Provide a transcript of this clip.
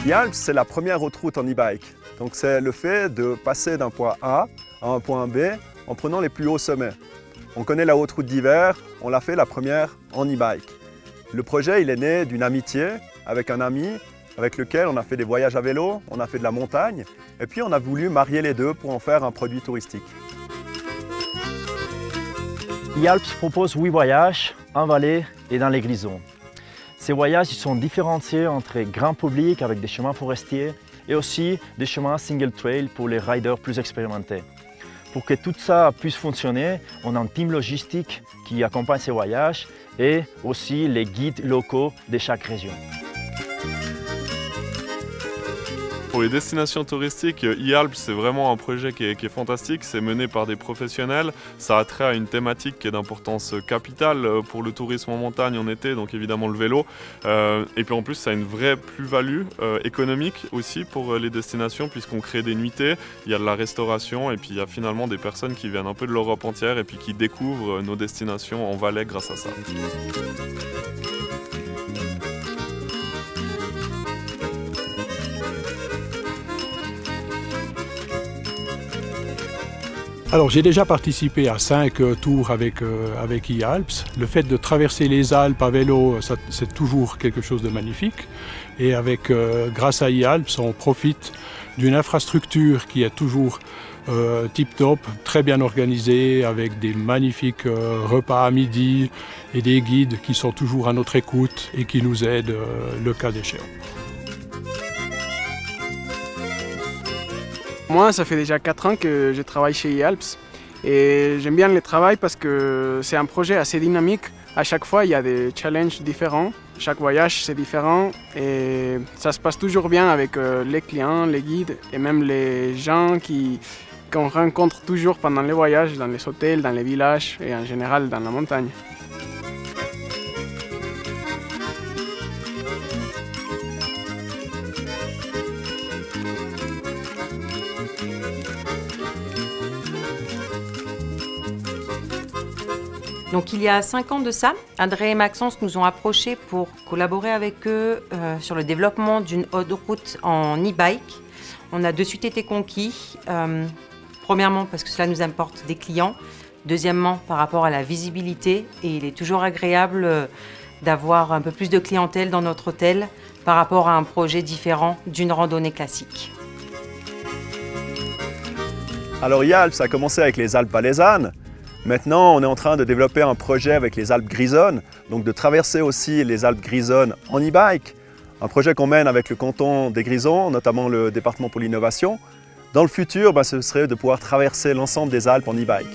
E-Alps, c'est la première autoroute en e-bike. Donc c'est le fait de passer d'un point A à un point B en prenant les plus hauts sommets. On connaît la haute route d'hiver, on l'a fait la première en e-bike. Le projet il est né d'une amitié avec un ami avec lequel on a fait des voyages à vélo, on a fait de la montagne et puis on a voulu marier les deux pour en faire un produit touristique. E-Alps propose 8 voyages en vallée et dans les grisons. Ces voyages ils sont différenciés entre grand public avec des chemins forestiers et aussi des chemins single trail pour les riders plus expérimentés. Pour que tout ça puisse fonctionner, on a un team logistique qui accompagne ces voyages et aussi les guides locaux de chaque région. Pour les destinations touristiques, E-Alps c'est vraiment un projet qui est fantastique, c'est mené par des professionnels, ça a trait à une thématique qui est d'importance capitale pour le tourisme en montagne en été, donc évidemment le vélo. Et puis en plus ça a une vraie plus-value économique aussi pour les destinations puisqu'on crée des nuitées, il y a de la restauration et puis il y a finalement des personnes qui viennent un peu de l'Europe entière et puis qui découvrent nos destinations en Valais grâce à ça. Alors j'ai déjà participé à 5 tours avec E-Alps. Le fait de traverser les Alpes à vélo, c'est toujours quelque chose de magnifique. Et grâce à E-Alps, on profite d'une infrastructure qui est toujours tip-top, très bien organisée, avec des magnifiques repas à midi et des guides qui sont toujours à notre écoute et qui nous aident le cas échéant. Moi, ça fait déjà 4 ans que je travaille chez E-Alps et j'aime bien le travail parce que c'est un projet assez dynamique. À chaque fois, il y a des challenges différents. Chaque voyage, c'est différent et ça se passe toujours bien avec les clients, les guides et même les gens qu'on rencontre toujours pendant les voyages, dans les hôtels, dans les villages et en général dans la montagne. Donc il y a 5 ans de ça, André et Maxence nous ont approchés pour collaborer avec eux sur le développement d'une haute route en e-bike. On a de suite été conquis, premièrement parce que cela nous apporte des clients, deuxièmement par rapport à la visibilité et il est toujours agréable d'avoir un peu plus de clientèle dans notre hôtel par rapport à un projet différent d'une randonnée classique. Alors E-Alps a commencé avec les Alpes valaisannes. Maintenant, on est en train de développer un projet avec les Alpes grisonnes, donc de traverser aussi les Alpes grisonnes en e-bike. Un projet qu'on mène avec le canton des Grisons, notamment le département pour l'innovation. Dans le futur, ce serait de pouvoir traverser l'ensemble des Alpes en e-bike.